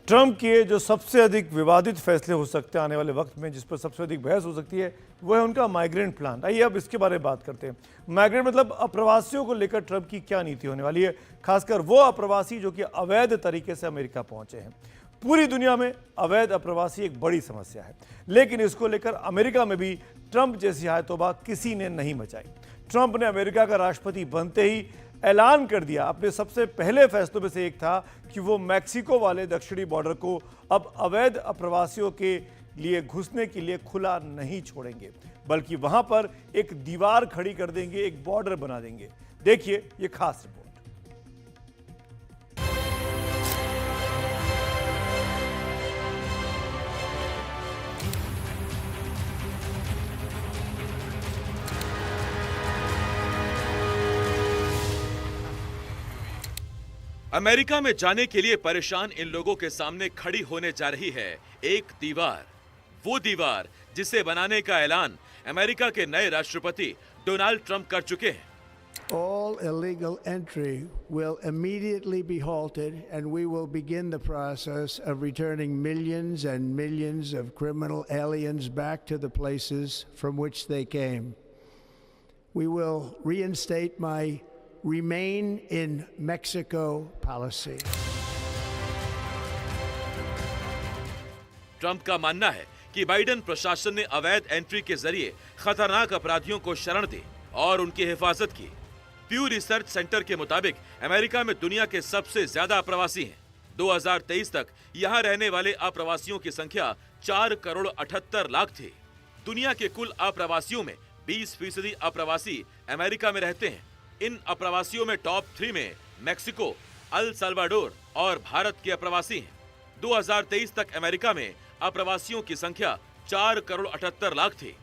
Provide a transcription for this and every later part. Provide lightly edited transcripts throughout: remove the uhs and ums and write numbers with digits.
Trump के जो सबसे अधिक विवादित फैसले हो सकते हैं आने वाले वक्त में, जिस पर सबसे अधिक बहस हो सकती है, वो है उनका माइग्रेंट प्लान। आइए अब इसके बारे में बात करते हैं। माइग्रेंट मतलब अप्रवासियों को लेकर ट्रंप की क्या नीति होने वाली है, खासकर वो अप्रवासी जो कि अवैध तरीके से अमेरिका पहुंचे हैं। पूरी दुनिया में अवैध अप्रवासी एक बड़ी समस्या है, लेकिन इसको लेकर अमेरिका में भी ट्रंप जैसी हायतोबा किसी ने नहीं मचाई। ट्रंप ने अमेरिका का राष्ट्रपति बनते ही ऐलान कर दिया, अपने सबसे पहले फैसलों में से एक था कि वो मैक्सिको वाले दक्षिणी बॉर्डर को अब अवैध अप्रवासियों के लिए घुसने के लिए खुला नहीं छोड़ेंगे, बल्कि वहां पर एक दीवार खड़ी कर देंगे, एक बॉर्डर बना देंगे। देखिए ये खास रिपोर्ट। अमेरिका में जाने के लिए परेशान इन लोगों के सामने खड़ी होने जा रही है एक दीवार। वो दीवार जिसे बनाने का ऐलान अमेरिका के नए राष्ट्रपति डोनाल्ड ट्रंप कर चुके हैं। All illegal entry will immediately be halted, and we will begin the process of returning millions and millions of criminal aliens back to the places from which they came. We will reinstate my Remain in Mexico policy. Trump का मानना है कि Biden प्रशासन ने अवैध entry के जरिए खतरनाक अपराधियों को शरण दी और उनकी हिफाजत की। प्यू रिसर्च सेंटर के मुताबिक अमेरिका में दुनिया के सबसे ज्यादा अप्रवासी हैं। 2023 तक यहां रहने वाले अप्रवासियों की संख्या 4 करोड़ 78 लाख थी। दुनिया के कुल अप्रवासियों में 20% अप्रवासी अमेरिका में रहते हैं। इन अप्रवासियों में टॉप 3 में मैक्सिको, अल साल्वाडोर और भारत के अप्रवासी हैं। 2023 तक अमेरिका में अप्रवासियों की संख्या 4 करोड़ 78 लाख थी।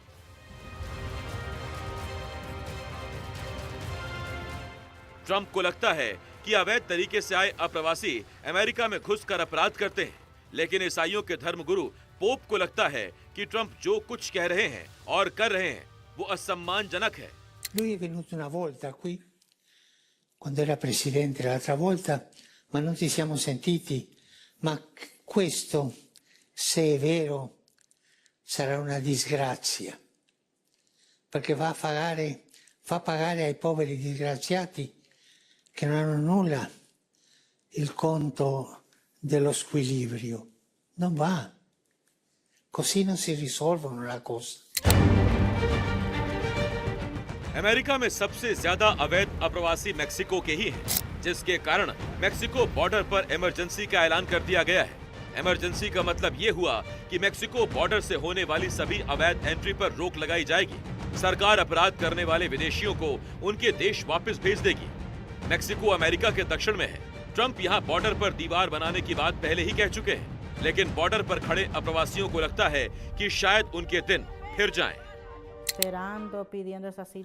ट्रंप को लगता है कि अवैध तरीके से आए अप्रवासी अमेरिका में घुसकर अपराध करते हैं, लेकिन ईसाइयों के धर्मगुरु पोप को लगता है कि ट्रंप जो कुछ कह रहे हैं और कर रहे हैं वो असम्मानजनक है। Lui è venuto una volta qui, quando era presidente l'altra volta, ma non ci siamo sentiti. Ma questo, se è vero, sarà una disgrazia, perché fa pagare ai poveri disgraziati che non hanno nulla il conto dello squilibrio. Non va. Così non si risolvono le cose. America में सबसे ज्यादा अवैध अप्रवासी Mexico के ही हैं, जिसके कारण Mexico border पर इमरजेंसी का ऐलान कर दिया गया है। इमरजेंसी का मतलब ये हुआ कि मैक्सिको बॉर्डर से होने वाली सभी अवैध एंट्री पर रोक लगाई जाएगी। सरकार अपराध करने वाले विदेशियों को उनके देश वापस भेज देगी। मैक्सिको अमेरिका के दक्षिण में है। ट्रंप यहाँ बॉर्डर पर दीवार बनाने की बात पहले ही कह चुके हैं, लेकिन बॉर्डर पर खड़े अप्रवासियों को लगता है कि शायद उनके दिन फिर जाएं।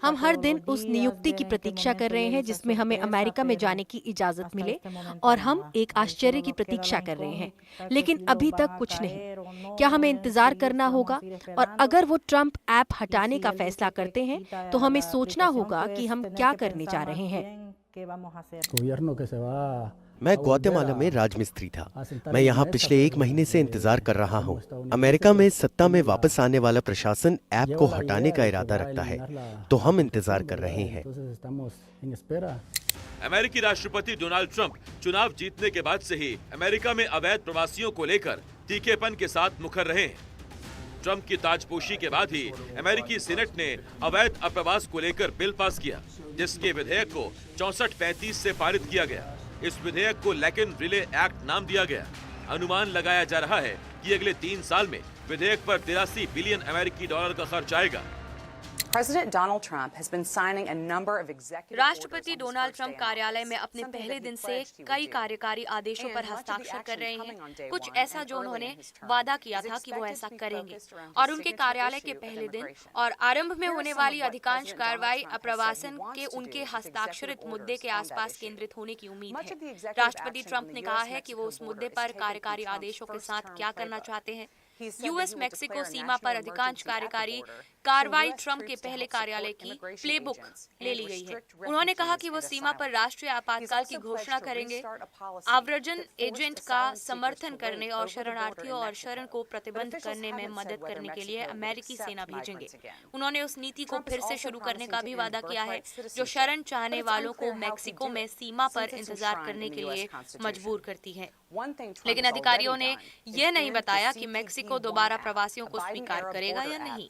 हम हर दिन उस नियुक्ति की प्रतीक्षा कर रहे हैं जिसमें हमें अमेरिका में जाने की इजाजत मिले, और हम एक आश्चर्य की प्रतीक्षा कर रहे हैं, लेकिन अभी तक कुछ नहीं। क्या हमें इंतजार करना होगा? और अगर वो ट्रंप ऐप हटाने का फैसला करते हैं तो हमें सोचना होगा कि हम क्या करने जा रहे हैं। मैं ग्वाटेमाला में राजमिस्त्री था। मैं यहाँ पिछले 1 महीने से इंतजार कर रहा हूँ। अमेरिका में सत्ता में वापस आने वाला प्रशासन ऐप को हटाने का इरादा रखता है, तो हम इंतजार कर रहे हैं। अमेरिकी राष्ट्रपति डोनाल्ड ट्रंप चुनाव जीतने के बाद से ही अमेरिका में अवैध प्रवासियों को लेकर तीखेपन के साथ मुखर रहे हैं। ट्रंप की ताजपोशी के बाद ही अमेरिकी सीनेट ने अवैध अप्रवास को लेकर बिल पास किया, जिसके विधेयक को 64-35 से पारित किया गया। इस विधेयक को लैकिन रिले एक्ट नाम दिया गया। अनुमान लगाया जा रहा है कि अगले 3 साल में विधेयक पर 83 बिलियन अमेरिकी डॉलर का खर्च आएगा। राष्ट्रपति डोनाल्ड ट्रंप कार्यालय में अपने पहले दिन से कई कार्यकारी आदेशों पर हस्ताक्षर कर रहे हैं। कुछ ऐसा जो उन्होंने वादा किया था कि वो ऐसा करेंगे, और उनके कार्यालय के पहले दिन और आरंभ में होने वाली अधिकांश कार्रवाई अप्रवासन के उनके हस्ताक्षरित मुद्दे के आसपास केंद्रित होने की उम्मीद है। राष्ट्रपति ट्रंप ने कहा है कि वो उस मुद्दे पर कार्यकारी आदेशों के साथ क्या करना चाहते हैं। यूएस मैक्सिको सीमा पर अधिकांश कार्यकारी कार्रवाई ट्रंप के पहले कार्यालय की प्लेबुक ले ली गई है। उन्होंने कहा कि वो सीमा पर राष्ट्रीय आपातकाल की घोषणा करेंगे, आव्रजन एजेंट का समर्थन करने और शरणार्थियों और शरण को प्रतिबंध करने में मदद करने के लिए अमेरिकी सेना भेजेंगे। उन्होंने उस नीति को फिर से शुरू करने का भी वादा किया है जो शरण चाहने वालों को मैक्सिको में सीमा पर इंतजार करने के लिए मजबूर करती है। लेकिन अधिकारियों ने यह नहीं बताया कि मैक्सिको दोबारा प्रवासियों को स्वीकार करेगा या नहीं।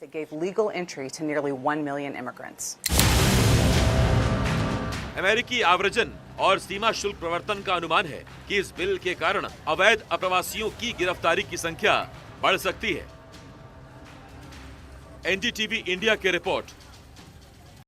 अमेरिकी आव्रजन और सीमा शुल्क प्रवर्तन का अनुमान है कि इस बिल के कारण अवैध अप्रवासियों की गिरफ्तारी की संख्या बढ़ सकती है। एनडीटीवी इंडिया की रिपोर्ट।